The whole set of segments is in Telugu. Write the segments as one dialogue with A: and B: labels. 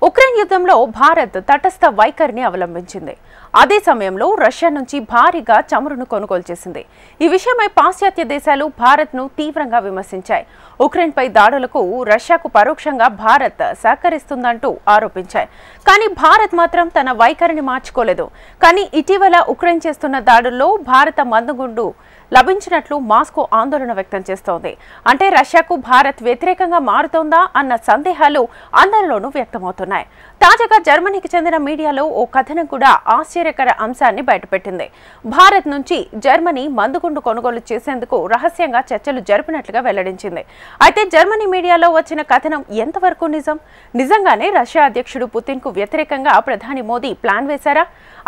A: ఉక్రెయిన్ యుద్ధంలో భారత్ తటస్థ వైఖరిని అవలంబించింది. అదే సమయంలో రష్యా నుంచి భారీగా చమురును కొనుగోలు చేసింది. ఈ విషయమై పాశ్చాత్య దేశాలు భారత్ను తీవ్రంగా విమర్శించాయి. ఉక్రెయిన్పై దాడులకు రష్యాకు పరోక్షంగా భారత్ సహకరిస్తుందంటూ ఆరోపించాయి. కానీ భారత్ మాత్రం తన వైఖరిని మార్చుకోలేదు. కానీ ఇటీవల ఉక్రెయిన్ చేస్తున్న దాడుల్లో భారత మందుగుండు లభించినట్లు మాస్కో ఆందోళన వ్యక్తం చేస్తోంది. అంటే రష్యాకు భారత్ వ్యతిరేకంగా మారుతోందా అన్న సందేహాలు అందరిలోనూ వ్యక్తమవుతున్నాయి. తాజాగా జర్మనీకి చెందిన మీడియాలో ఓ కథనం కూడా ఆశ్చర్యకర అంశాన్ని బయటపెట్టింది. భారత్ నుంచి జర్మనీ మందుగుండు కొనుగోలు చేసేందుకు రహస్యంగా చర్చలు జరిపినట్లుగా వెల్లడించింది. అయితే జర్మనీ మీడియాలో వచ్చిన కథనం ఎంతవరకు నిజం? నిజంగానే రష్యా అధ్యక్షుడు పుతిన్ కు వ్యతిరేకంగా ప్రధాని మోదీ ప్లాన్ వేశారా?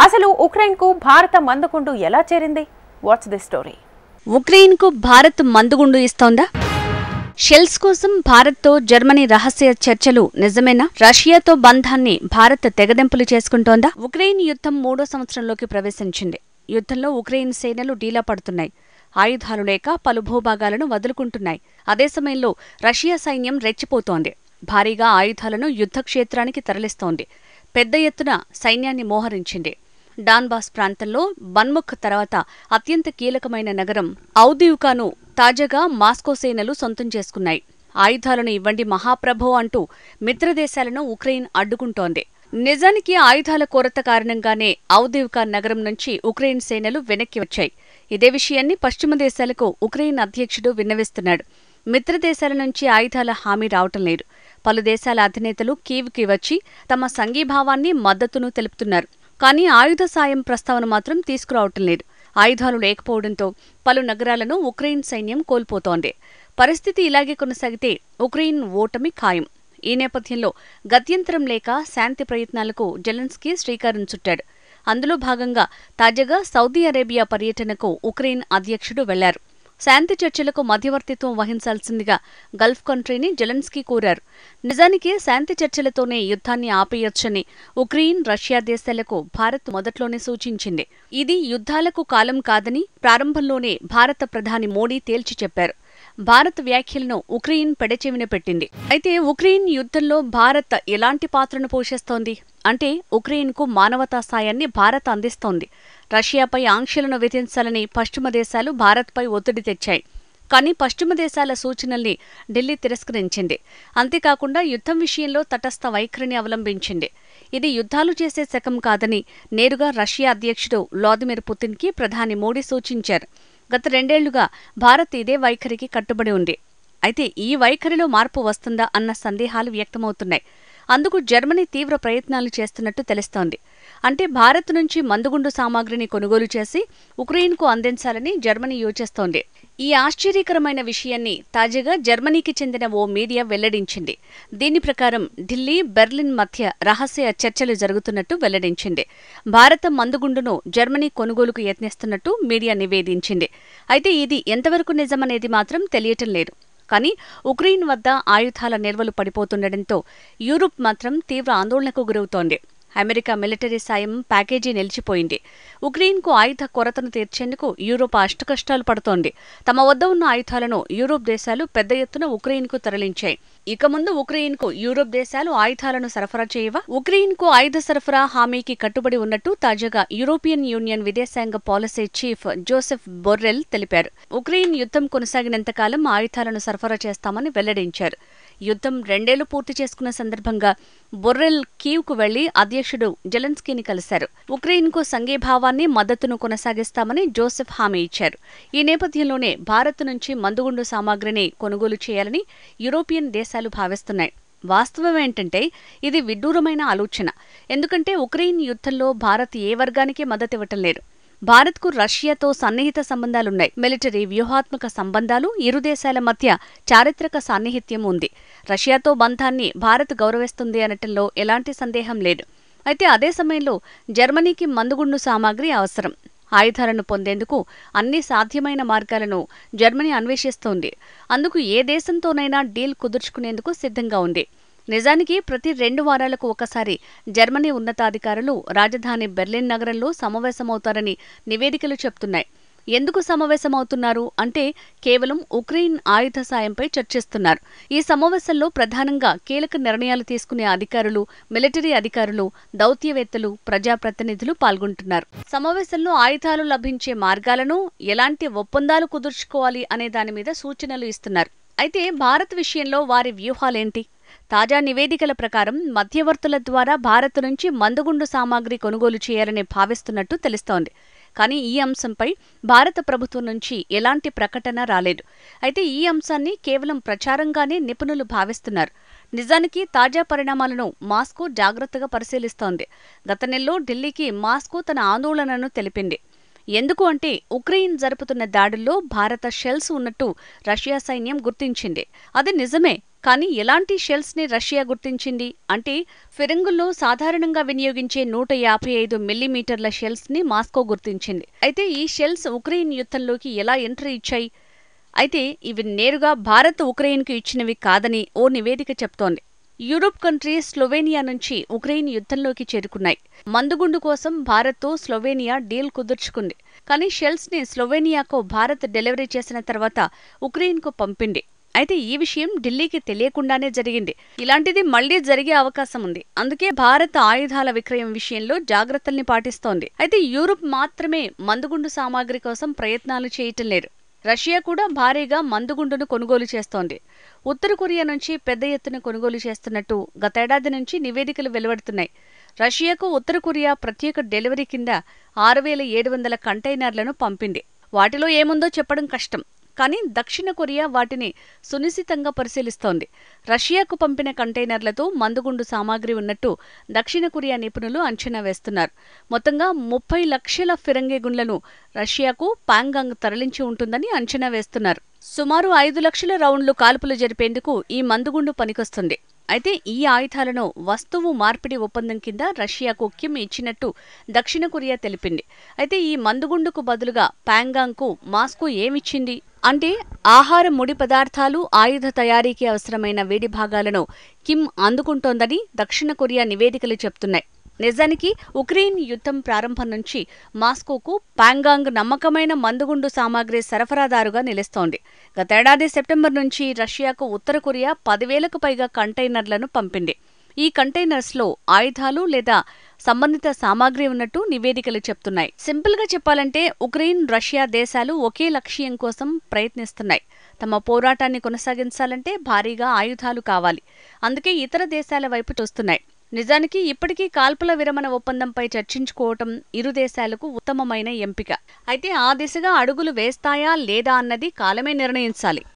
A: అసలు ఉక్రెయిన్ కు భారత మందుగుండు ఎలా చేరింది? What's the story?
B: ఉక్రెయిన్ కు భారత్ మందుగుండు ఇస్తోందా? షెల్స్ కోసం భారత్తో జర్మనీ రహస్య చర్చలు నిజమేనా? రష్యాతో బంధాన్ని భారత్ తెగదెంపులు చేసుకుంటోందా? ఉక్రెయిన్ యుద్ధం 3వ సంవత్సరంలోకి ప్రవేశించింది. యుద్ధంలో ఉక్రెయిన్ సేనలు డీలా పడుతున్నాయి. ఆయుధాలు లేక పలు భూభాగాలను వదులుకుంటున్నాయి. అదే సమయంలో రష్యా సైన్యం రెచ్చిపోతోంది. భారీగా ఆయుధాలను యుద్ధక్షేత్రానికి తరలిస్తోంది. పెద్ద ఎత్తున సైన్యాన్ని మోహరించింది. డాన్బాస్ ప్రాంతంలో బన్ముఖ్ తర్వాత అత్యంత కీలకమైన నగరం ఔదివ్కాను తాజాగా మాస్కో సేనలు సొంతం చేసుకున్నాయి. ఆయుధాలను ఇవ్వండి మహాప్రభో అంటూ మిత్రదేశాలను ఉక్రెయిన్ అడ్డుకుంటోంది. నిజానికి ఆయుధాల కొరత కారణంగానే ఔదివ్కా నగరం నుంచి ఉక్రెయిన్ సేనలు వెనక్కి వచ్చాయి. ఇదే విషయాన్ని పశ్చిమ దేశాలకు ఉక్రెయిన్ అధ్యక్షుడు విన్నవిస్తున్నాడు. మిత్రదేశాల నుంచి ఆయుధాల హామీ రావటం లేదు. పలు దేశాల అధినేతలు కీవ్కి వచ్చి తమ సంఘీభావాన్ని మద్దతును తెలుపుతున్నారు. కానీ ఆయుధ సాయం ప్రస్తావన మాత్రం తీసుకురావటం లేదు. ఆయుధాలు లేకపోవడంతో పలు నగరాలను ఉక్రెయిన్ సైన్యం కోల్పోతోంది. పరిస్థితి ఇలాగే కొనసాగితే ఉక్రెయిన్ ఓటమి ఖాయం. ఈ నేపథ్యంలో గత్యంతరం లేక శాంతి ప్రయత్నాలకు జెలెన్స్కీ శ్రీకారం చుట్టాడు. అందులో భాగంగా తాజాగా సౌదీ అరేబియా పర్యటనకు ఉక్రెయిన్ అధ్యక్షుడు వెళ్లారు. శాంతి చర్చలకు మధ్యవర్తిత్వం వహించాల్సిందిగా గల్ఫ్ కంట్రీని జెలెన్స్కీ కోరారు. నిజానికి శాంతి చర్చలతోనే యుద్ధాన్ని ఆపేయొచ్చని ఉక్రెయిన్, రష్యా దేశాలకు భారత్ మొదట్లోనే సూచించింది. ఇది యుద్ధాలకు కాలం కాదని ప్రారంభంలోనే భారత ప్రధాని మోడీ తేల్చి చెప్పారు. భారత్ వ్యాఖ్యలను ఉక్రెయిన్ పెడచెవిన పెట్టింది. అయితే ఉక్రెయిన్ యుద్ధంలో భారత్ ఎలాంటి పాత్రను పోషిస్తోంది? అంటే ఉక్రెయిన్కు మానవతా సాయాన్ని భారత్ అందిస్తోంది. రష్యాపై ఆంక్షలను విధించాలని పశ్చిమ దేశాలు భారత్పై ఒత్తిడి తెచ్చాయి. కానీ పశ్చిమ దేశాల సూచనల్ని ఢిల్లీ తిరస్కరించింది. అంతేకాకుండా యుద్ధం విషయంలో తటస్థ వైఖరిని అవలంబించింది. ఇది యుద్ధాలు చేసే శకం కాదని నేరుగా రష్యా అధ్యక్షుడు వ్లాదిమిర్ పుతిన్కి ప్రధాని మోడీ సూచించారు. గత 2 ఏళ్లుగా భారత్ ఇదే వైఖరికి కట్టుబడి ఉంది. అయితే ఈ వైఖరిలో మార్పు వస్తుందా అన్న సందేహాలు వ్యక్తమవుతున్నాయి. అందుకు జర్మనీ తీవ్ర ప్రయత్నాలు చేస్తున్నట్టు తెలుస్తోంది. అంటే భారత్ నుంచి మందుగుండు సామాగ్రిని కొనుగోలు చేసి ఉక్రెయిన్కు అందించాలని జర్మనీ యోచిస్తోంది. ఈ ఆశ్చర్యకరమైన విషయాన్ని తాజాగా జర్మనీకి చెందిన ఓ మీడియా వెల్లడించింది. దీని ప్రకారం ఢిల్లీ, బెర్లిన్ మధ్య రహస్య చర్చలు జరుగుతున్నట్టు వెల్లడించింది. భారత మందుగుండును జర్మనీ కొనుగోలుకు యత్నిస్తున్నట్టు మీడియా నివేదించింది. అయితే ఇది ఎంతవరకు నిజమనేది మాత్రం తెలియటం లేదు. కానీ ఉక్రెయిన్ వద్ద ఆయుధాల నిల్వలు పడిపోతుండటంతో యూరప్ మాత్రం తీవ్ర ఆందోళనకు గురవుతోంది. అమెరికా మిలిటరీ సాయం ప్యాకేజీ నిలిచిపోయింది. ఉక్రెయిన్కు ఆయుధ కొరతను తీర్చేందుకు యూరోప్ అష్టకష్టాలు పడుతోంది. తమ వద్ద ఉన్న ఆయుధాలను యూరోప్ దేశాలు పెద్ద ఎత్తున ఉక్రెయిన్కు తరలించాయి. ఇక ముందు ఉక్రెయిన్కు యూరోప్ దేశాలు ఆయుధాలను సరఫరా చేయవా? ఉక్రెయిన్కు ఆయుధ సరఫరా హామీకి కట్టుబడి ఉన్నట్టు తాజాగా యూరోపియన్ యూనియన్ విదేశాంగ పాలసీ చీఫ్ జోసెఫ్ బొర్రెల్ తెలిపారు. ఉక్రెయిన్ యుద్ధం కొనసాగినంతకాలం ఆయుధాలను సరఫరా చేస్తామని వెల్లడించారు. యుద్ధం 2 ఏళ్లు పూర్తి చేసుకున్న సందర్భంగా బొర్రెల్ కీవ్కు వెళ్లి అధ్యక్షుడు జెలెన్స్కీని కలిశారు. ఉక్రెయిన్కు సంఘీభావాన్ని, మద్దతును కొనసాగిస్తామని జోసెఫ్ హామీ ఇచ్చారు. ఈ నేపథ్యంలోనే భారత్ నుంచి మందుగుండు సామాగ్రిని కొనుగోలు చేయాలని యూరోపియన్ దేశాలు భావిస్తున్నాయి. వాస్తవమేంటంటే ఇది విడ్డూరమైన ఆలోచన. ఎందుకంటే ఉక్రెయిన్ యుద్ధంలో భారత్ ఏ వర్గానికి మద్దతివ్వటం లేదు. భారత్కు రష్యాతో సన్నిహిత సంబంధాలున్నాయి. మిలిటరీ, వ్యూహాత్మక సంబంధాలు, ఇరు దేశాల మధ్య చారిత్రక సాన్నిహిత్యం ఉంది. రష్యాతో బంధాన్ని భారత్ గౌరవిస్తుంది అనటంలో ఎలాంటి సందేహం లేదు. అయితే అదే సమయంలో జర్మనీకి మందుగుండు సామాగ్రి అవసరం. ఆయుధాలను పొందేందుకు అన్ని సాధ్యమైన మార్గాలను జర్మనీ అన్వేషిస్తోంది. అందుకు ఏ దేశంతోనైనా డీల్ కుదుర్చుకునేందుకు సిద్ధంగా ఉంది. నిజానికి ప్రతి 2 వారాలకు ఒకసారి జర్మనీ ఉన్నతాధికారులు రాజధాని బెర్లిన్ నగరంలో సమావేశమవుతారని నివేదికలు చెప్తున్నాయి. ఎందుకు సమావేశమవుతున్నారు అంటే కేవలం ఉక్రెయిన్ ఆయుధ సాయంపై చర్చిస్తున్నారు. ఈ సమావేశంలో ప్రధానంగా కీలక నిర్ణయాలు తీసుకునే అధికారులు, మిలిటరీ అధికారులు, దౌత్యవేత్తలు, ప్రజాప్రతినిధులు పాల్గొంటున్నారు. సమావేశంలో ఆయుధాలు లభించే మార్గాలను, ఎలాంటి ఒప్పందాలు కుదుర్చుకోవాలి అనే దాని మీద సూచనలు ఇస్తున్నారు. అయితే భారత్ విషయంలో వారి వ్యూహాలేంటి? తాజా నివేదికల ప్రకారం మధ్యవర్తుల ద్వారా భారత్ నుంచి మందుగుండు సామాగ్రి కొనుగోలు చేయాలని భావిస్తున్నట్టు తెలుస్తోంది. కానీ ఈ అంశంపై భారత ప్రభుత్వం నుంచి ఎలాంటి ప్రకటన రాలేదు. అయితే ఈ అంశాన్ని కేవలం ప్రచారంగానే నిపుణులు భావిస్తున్నారు. నిజానికి తాజా పరిణామాలను మాస్కో జాగ్రత్తగా పరిశీలిస్తోంది. గత నెలలో ఢిల్లీకి మాస్కో తన ఆందోళనను తెలిపింది. ఎందుకు అంటే ఉక్రెయిన్ జరుపుతున్న దాడుల్లో భారత షెల్స్ ఉన్నట్టు రష్యా సైన్యం గుర్తించింది. అది నిజమే, కానీ ఎలాంటి షెల్స్ ని రష్యా గుర్తించింది అంటే ఫిరంగుల్లో సాధారణంగా వినియోగించే 155 మిల్లీమీటర్ల షెల్స్ ని మాస్కో గుర్తించింది. అయితే ఈ షెల్స్ ఉక్రెయిన్ యుద్ధంలోకి ఎలా ఎంట్రీ ఇచ్చాయి? అయితే ఇవి నేరుగా భారత్ ఉక్రెయిన్కు ఇచ్చినవి కాదని ఓ నివేదిక చెప్తోంది. యూరోప్ కంట్రీ స్లోవేనియా నుంచి ఉక్రెయిన్ యుద్ధంలోకి చేరుకున్నాయి. మందుగుండు కోసం భారత్తో స్లోవేనియా డీల్ కుదుర్చుకుంది. కానీ షెల్స్ ని స్లోవేనియాకు భారత్ డెలివరీ చేసిన తర్వాత ఉక్రెయిన్కు పంపింది. అయితే ఈ విషయం ఢిల్లీకి తెలియకుండానే జరిగింది. ఇలాంటిది మళ్లీ జరిగే అవకాశం ఉంది. అందుకే భారత్ ఆయుధాల విక్రయం విషయంలో జాగ్రత్తల్ని పాటిస్తోంది. అయితే యూరోప్ మాత్రమే మందుగుండు సామాగ్రి కోసం ప్రయత్నాలు చేయటం లేదు. రష్యా కూడా భారీగా మందుగుండును కొనుగోలు చేస్తోంది. ఉత్తర కొరియా నుంచి పెద్ద ఎత్తున కొనుగోలు చేస్తున్నట్టు గతేడాది నుంచి నివేదికలు వెలువడుతున్నాయి. రష్యాకు ఉత్తర కొరియా ప్రత్యేక డెలివరీ కింద 6700 కంటైనర్లను పంపింది. వాటిలో ఏముందో చెప్పడం కష్టం. కానీ దక్షిణ కొరియా వాటిని సునిశితంగా పరిశీలిస్తోంది. రష్యాకు పంపిన కంటైనర్లతో మందుగుండు సామాగ్రి ఉన్నట్టు దక్షిణ కొరియా నిపుణులు అంచనా వేస్తున్నారు. మొత్తంగా 30 లక్షల ఫిరంగి గుండ్లను రష్యాకు ప్యాంగాంగ్ తరలించి ఉంటుందని అంచనా వేస్తున్నారు. సుమారు 5 లక్షల రౌండ్లు కాల్పులు జరిపేందుకు ఈ మందుగుండు పనికొస్తుంది. అయితే ఈ ఆయుధాలను వస్తువు మార్పిడి ఒప్పందం కింద రష్యాకు కిమ్ ఇచ్చినట్టు దక్షిణ కొరియా తెలిపింది. అయితే ఈ మందుగుండుకు బదులుగా ప్యాంగాంగ్కు మాస్కో ఏమిచ్చింది అంటే ఆహార ముడి పదార్థాలు, ఆయుధ తయారీకి అవసరమైన వేడి భాగాలను కిమ్ అందుకుంటోందని దక్షిణ కొరియా నివేదికలు చెప్తున్నాయి. నిజానికి ఉక్రెయిన్ యుద్ధం ప్రారంభం నుంచి మాస్కోకు ప్యాంగాంగ్ నమ్మకమైన మందుగుండు సామాగ్రి సరఫరాదారుగా నిలుస్తోంది. గతేడాది సెప్టెంబర్ నుంచి రష్యాకు ఉత్తర కొరియా 10,000కు పైగా కంటైనర్లను పంపింది. ఈ కంటైనర్స్లో ఆయుధాలు లేదా సంబంధిత సామాగ్రి ఉన్నట్టు నివేదికలు చెప్తున్నాయి. సింపుల్ గా చెప్పాలంటే ఉక్రెయిన్, రష్యా దేశాలు ఒకే లక్ష్యం కోసం ప్రయత్నిస్తున్నాయి. తమ పోరాటాన్ని కొనసాగించాలంటే భారీగా ఆయుధాలు కావాలి. అందుకే ఇతర దేశాల వైపు చూస్తున్నాయి. నిజానికి ఇప్పటికీ కాల్పుల విరమణ ఒప్పందంపై చర్చించుకోవటం ఇరు దేశాలకు ఉత్తమమైన ఎంపిక. అయితే ఆ దిశగా అడుగులు వేస్తాయా లేదా అన్నది కాలమే నిర్ణయించాలి.